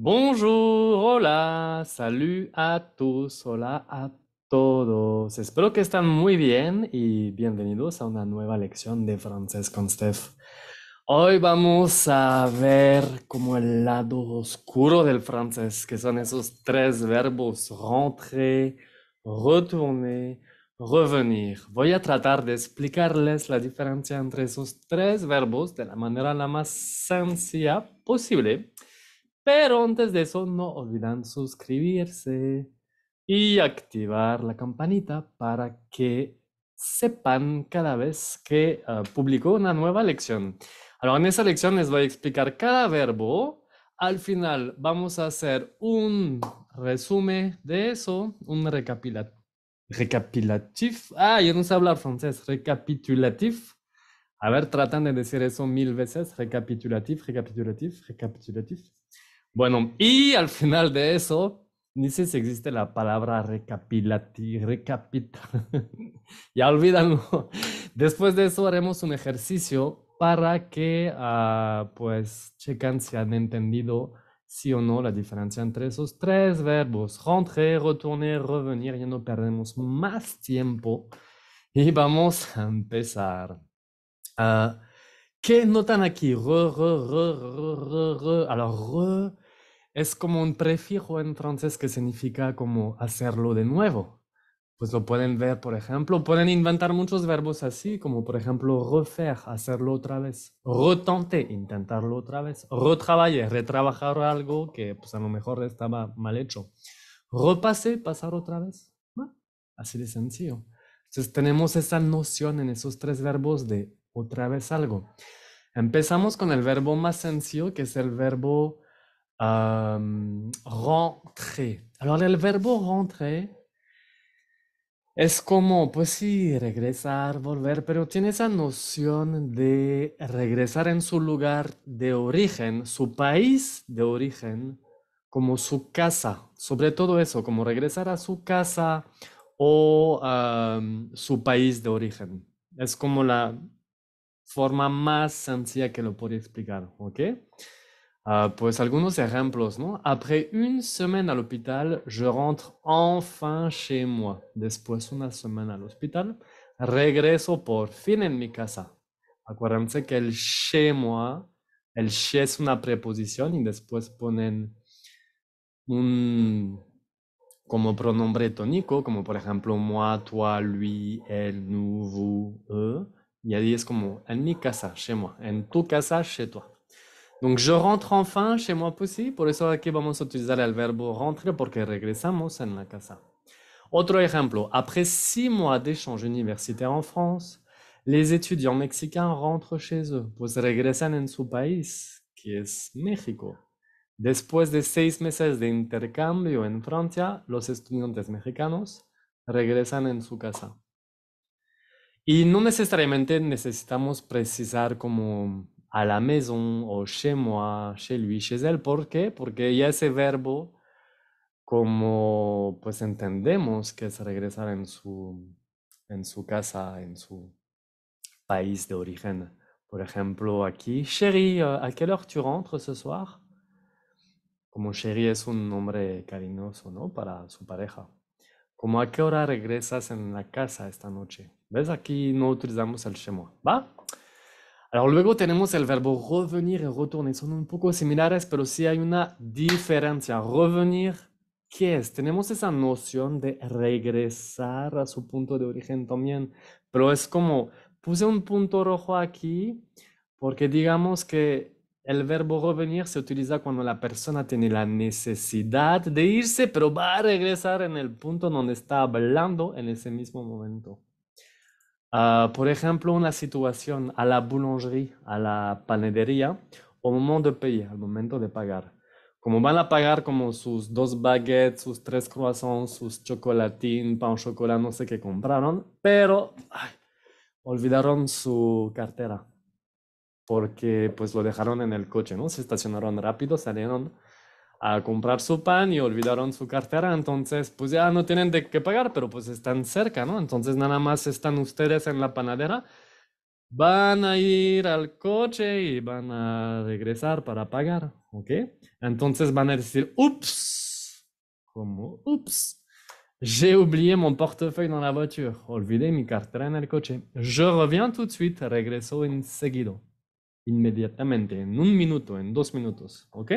Bonjour, hola, salut a todos, hola a todos. Espero que están muy bien y bienvenidos a una nueva lección de francés con Steph. Hoy vamos a ver como el lado oscuro del francés, que son esos tres verbos rentrer, retourner, revenir. Voy a tratar de explicarles la diferencia entre esos tres verbos de la manera la más sencilla posible. Pero antes de eso, no olviden suscribirse y activar la campanita para que sepan cada vez que publico una nueva lección. Alors, en esa lección les voy a explicar cada verbo. Al final vamos a hacer un resumen de eso, un recapitulatif. Ah, yo no sé hablar francés. Recapitulatif. A ver, tratan de decir eso 1000 veces. Recapitulatif, recapitulatif, recapitulatif. Bueno, y al final de eso, ni sé si existe la palabra ya olvídalo. Después de eso haremos un ejercicio para que, pues, checan si han entendido sí o no la diferencia entre esos tres verbos. Rentrer, retourner, revenir. Ya no perdemos más tiempo y vamos a empezar. Ah, ¿Qué notan aquí? Alors, es como un prefijo en francés que significa como hacerlo de nuevo. Pues lo pueden ver, por ejemplo, pueden inventar muchos verbos así, como por ejemplo refaire, hacerlo otra vez, retenter, intentarlo otra vez, retravailler, retrabajar algo que pues a lo mejor estaba mal hecho, repasser, pasar otra vez. Bueno, así de sencillo. Entonces tenemos esa noción en esos tres verbos de otra vez algo. Empezamos con el verbo más sencillo, que es el verbo rentrer. Alors, el verbo rentrer es como, pues sí, regresar, volver, pero tiene esa noción de regresar en su lugar de origen, su país de origen, como su casa. Sobre todo eso, como regresar a su casa o su país de origen. Es como la forma más sencilla que lo podría explicar, ¿ok? Pues algunos ejemplos, ¿no? Après une semaine à l'hôpital, je rentre enfin chez moi. Después una semana al hospital, regreso por fin en mi casa. Acuérdense que el chez moi, el chez es una preposición y después ponen un como pronombre tónico, como por ejemplo moi, toi, lui, elle, nous, vous, eux. Y ahí es como en mi casa, chez moi. En tu casa, chez toi. Donc, je rentre enfin chez moi aussi. Por eso aquí vamos a utilizar el verbo rentrer porque regresamos en la casa. Otro ejemplo. Après 6 mois d'échange universitaire en France, les étudiants mexicains rentrent chez eux. Pues regresan en su país, que es México. Después de 6 meses de intercambio en Francia, los estudiantes mexicanos regresan en su casa. Y no necesariamente necesitamos precisar como à la maison o chez moi, chez lui, chez elle. ¿Por qué? Porque ya ese verbo, como pues entendemos que es regresar en su casa, en su país de origen. Por ejemplo, aquí, chérie, ¿a quelle heure tu rentres ce soir? Como chérie es un nombre cariñoso, ¿no? Para su pareja. Como a qué hora regresas en la casa esta noche. ¿Ves? Aquí no utilizamos el chez moi, ¿va? Alors luego tenemos el verbo revenir y retourner. Son un poco similares, pero sí hay una diferencia. Revenir, ¿qué es? Tenemos esa noción de regresar a su punto de origen también, pero es como, puse un punto rojo aquí porque digamos que el verbo revenir se utiliza cuando la persona tiene la necesidad de irse, pero va a regresar en el punto donde está hablando en ese mismo momento. Por ejemplo, una situación a la boulangerie, a la panadería, au moment de payer, al momento de pagar. Como van a pagar como sus 2 baguettes, sus 3 croissants, sus chocolatín, pan chocolate, no sé qué compraron, pero ay, olvidaron su cartera porque pues lo dejaron en el coche, ¿no? Se estacionaron rápido, salieron a comprar su pan y olvidaron su cartera, entonces pues ya no tienen de qué pagar, pero pues están cerca, ¿no? Entonces nada más están ustedes en la panadera van a ir al coche y van a regresar para pagar, ¿ok? Entonces van a decir, ups, como, ups, j'ai oublié mon portefeuille dans la voiture, olvidé mi cartera en el coche. Je reviens tout de suite, regreso enseguida, inmediatamente, en un minuto, en 2 minutos, ¿ok?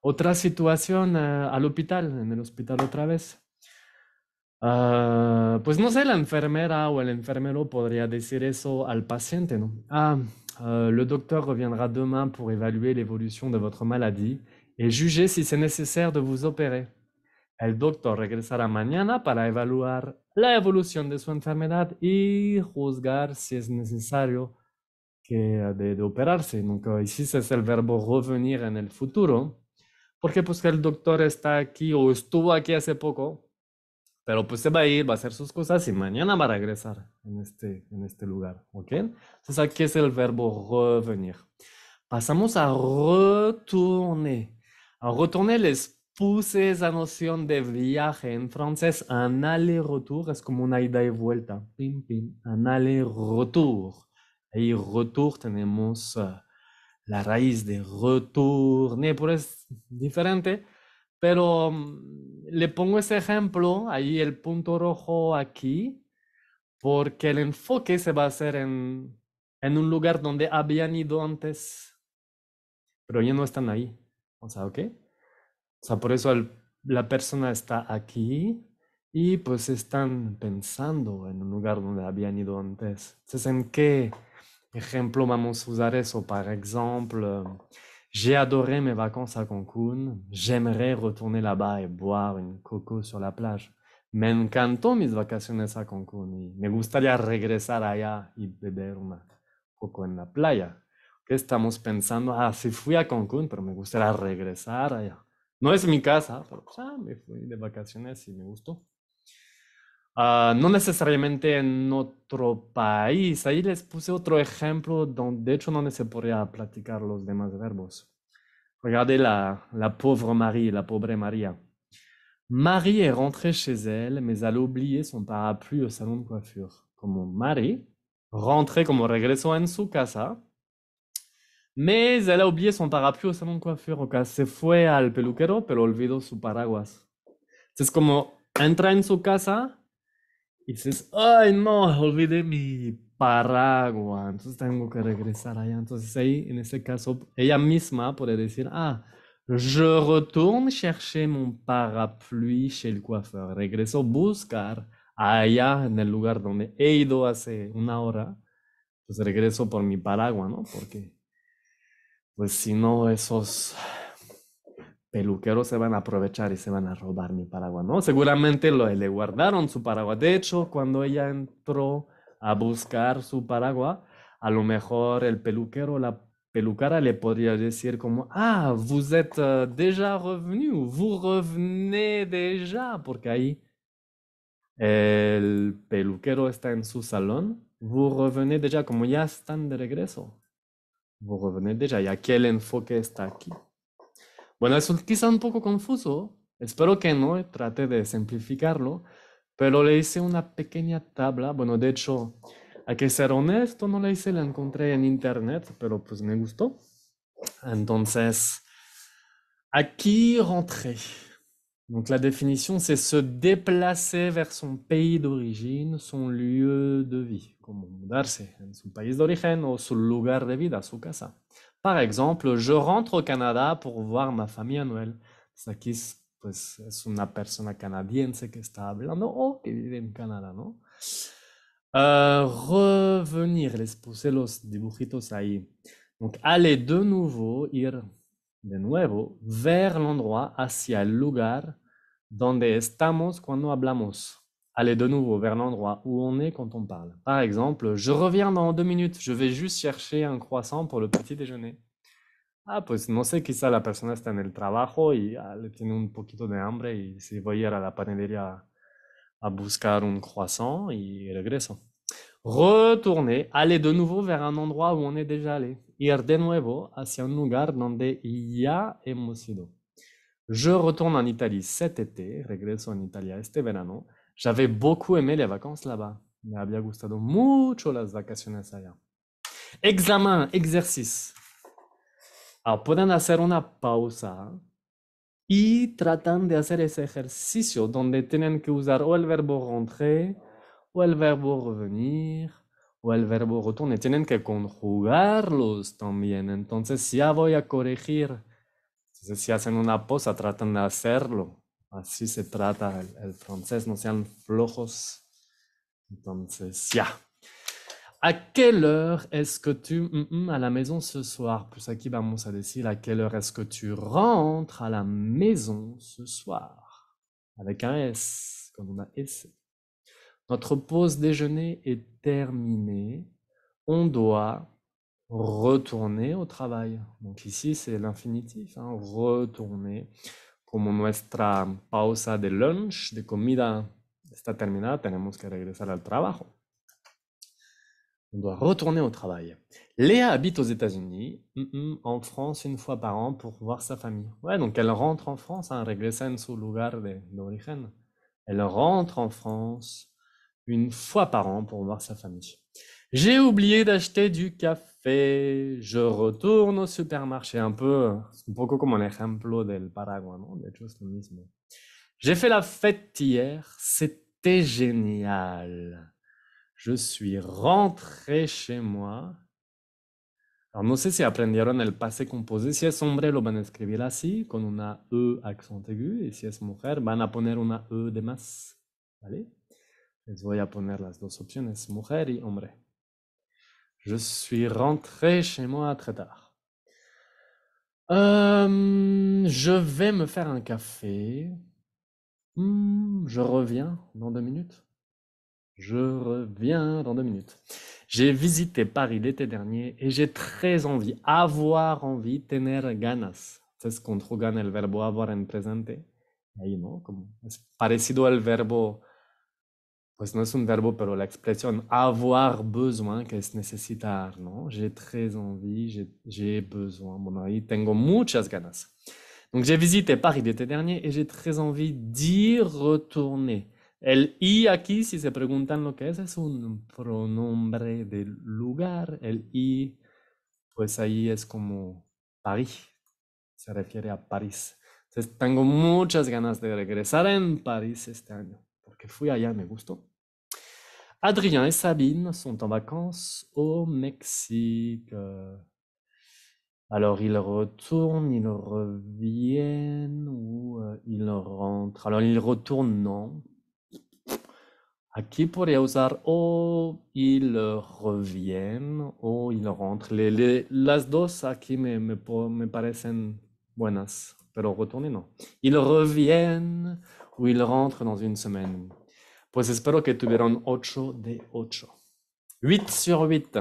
Otra situación al hospital, en el hospital otra vez. Pues no sé, la enfermera o el enfermero podría decir eso al paciente, ¿no? Le docteur reviendra demain pour évaluer l'évolution de votre maladie et juger si c'est nécessaire de vous opérer. El doctor regresará mañana para evaluar la evolución de su enfermedad y juzgar si es necesario de operarse. Nunca ici es el verbo revenir en el futuro, porque pues que el doctor está aquí o estuvo aquí hace poco, pero pues se va a ir, va a hacer sus cosas y mañana va a regresar en este lugar, ¿ok? Entonces aquí es el verbo revenir. Pasamos a retourner. A retourner les puse esa noción de viaje. En francés, un aller-retour es como una ida y vuelta. Pim, pim, un aller-retour. Ahí retour tenemos la raíz de retourner, pero es diferente. Pero le pongo ese ejemplo, ahí el punto rojo aquí, porque el enfoque se va a hacer en un lugar donde habían ido antes, pero ya no están ahí. O sea, ¿ok? O sea, por eso la persona está aquí y pues están pensando en un lugar donde habían ido antes. Entonces, ¿en qué ejemplo vamos a usar eso? Par exemple, j'ai adoré mes vacances à Cancún. J'aimerais retourner là-bas et boire une coco sur la plage. Me encantó mis vacaciones a Cancún y me gustaría regresar allá y beber una coco en la playa. ¿Qué estamos pensando? Sí fui a Cancún, pero me gustaría regresar allá. No es mi casa, pero pues, me fui de vacaciones y me gustó. No necesariamente en otro país. Ahí les puse otro ejemplo donde de hecho no se podría platicar los demás verbos. Regardez la pauvre Marie, la pobre María. Marie est rentrée chez elle, mais elle a oublié son parapluie au salon de coiffure. Como Marie, rentrée como regresó en su casa, mais elle a oublié son parapluie au salon de coiffure. O sea, se fue al peluquero, pero olvidó su paraguas. Entonces, como entra en su casa y dices, ay, no, olvidé mi paraguas. Entonces tengo que regresar allá. Entonces ahí, en ese caso, ella misma puede decir, je retourne chercher mon parapluie chez el coiffeur. Regreso a buscar allá en el lugar donde he ido hace una hora. Pues regreso por mi paraguas, ¿no? Porque pues si no, esos peluqueros se van a aprovechar y se van a robar mi paraguas, ¿no? Seguramente le guardaron su paraguas. De hecho, cuando ella entró a buscar su paraguas, a lo mejor el peluquero, la pelucara le podría decir como, vous êtes déjà revenu, vous revenez déjà, porque ahí el peluquero está en su salón, vous revenez déjà, como ya están de regreso, vous revenez déjà, y aquí el enfoque está aquí. Bueno, es quizá un poco confuso, espero que no, trate de simplificarlo, pero le hice una pequeña tabla, bueno, de hecho, hay que ser honesto, no la hice, la encontré en internet, pero pues me gustó. Entonces, aquí rentré. Donc la définition, c'est se déplacer vers son pays d'origine, son lieu de vie, como mudarse en su país de origen o su lugar de vida, su casa. Par exemple, je rentre au Canada pour voir ma famille à Noël. Pues aquí pues, es una persona canadiense que está hablando o que vive en Canadá, ¿no? Revenir, les puse los dibujitos ahí. Donc, aller de nouveau, ir de nuevo, vers l'endroit, hacia el lugar donde estamos cuando hablamos. Aller de nouveau vers l'endroit où on est quand on parle. Par exemple, je reviens dans 2 minutes, je vais juste chercher un croissant pour le petit déjeuner. Pues no sé, quizá la persona está en el trabajo y le tiene un poquito de hambre y si voy a ir a la panadería a buscar un croissant y regreso. Retourner, aller de nouveau vers un endroit où on est déjà allé. Ir de nuevo hacia un lugar donde ya hemos ido. Je retourne en Italie cet été, regreso en Italia este verano. J'avais beaucoup aimé les vacances là-bas. Me había gustado mucho las vacaciones allá. Examen, exercice. Alors, pueden hacer una pausa y tratan de hacer ese ejercicio donde tienen que usar o el verbo rentrer, o el verbo revenir, o el verbo retourner. Tienen que conjugarlos también. Entonces ya voy a corregir. Entonces si hacen una pausa, tratan de hacerlo. Así se trata el francés, no sean flojos. Entonces ya. ¿A quelle heure est-ce que tu à la maison ce soir? Pues aquí vamos a decir à quelle heure est-ce que tu rentres à la maison ce soir? Avec un S, comme on a S. Notre pause déjeuner est terminée. On doit retourner au travail. Donc ici, c'est l'infinitif, hein, retourner. Como nuestra pausa de lunch, de comida, está terminada, tenemos que regresar al trabajo. On doit retourner au travail. Léa habite aux États-Unis, en France une fois par an pour voir sa famille. Ouais, donc elle rentre en France, hein, regresa en su lugar d'origen. Elle rentre en France une fois par an pour voir sa famille. J'ai oublié d'acheter du café. Je retourne au supermarché. Un poco como el ejemplo del Paraguay, ¿no? De hecho, es lo mismo. J'ai fait la fête hier. C'était génial. Je suis rentré chez moi. Alors, no sé si aprendieron el pase composé. Si es hombre, lo van a escribir así, con una E accent aigu. Y si es mujer, van a poner una E de más. ¿Vale? Les voy a poner las dos opciones, mujer y hombre. Je suis rentré chez moi très tard. Je vais me faire un café. Je reviens dans 2 minutes. Je reviens dans 2 minutes. J'ai visité Paris l'été dernier et j'ai très envie, avoir envie, tener ganas. Entonces conjugan el verbo avoir en presente. Ahí, ¿no? Como es parecido al verbo, pues no es un verbo, pero la expresión avoir besoin, que es necesitar, ¿no? J'ai très envie, j'ai besoin. Bueno, ahí tengo muchas ganas. Donc j'ai visité Paris l'été dernier et j'ai très envie d'y retourner. El I aquí, si se preguntan lo que es un pronombre de lugar. El I, pues ahí es como París, se refiere a París. Entonces tengo muchas ganas de regresar en París este año, porque fui allá, me gustó. Adrien et Sabine sont en vacances au Mexique. Alors, ils retournent, ils reviennent ou ils rentrent. Alors, ils retournent, non. Aquí podría usar o ils reviennent o ils rentrent. Las dos aquí me parecen buenas, pero retourner no. Ils reviennent ou ils rentrent dans une semaine. Pues espero que tuvieron 8 de 8. 8 sur 8.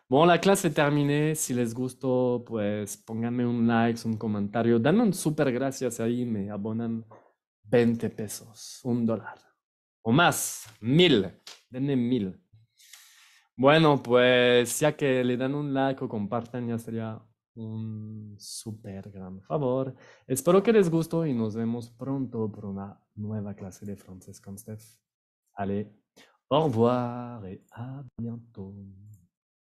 Bon, la clase est terminée. Si les gustó, pues pónganme un like, un comentario. Danme un super gracias ahí. Me abonan 20 pesos, $1. O más, 1000. Denme 1000. Bueno, pues ya que le dan un like o compartan, ya sería un súper gran favor. Espero que les gustó y nos vemos pronto por una nueva clase de francés con Steph. Allez, au revoir et à bientôt.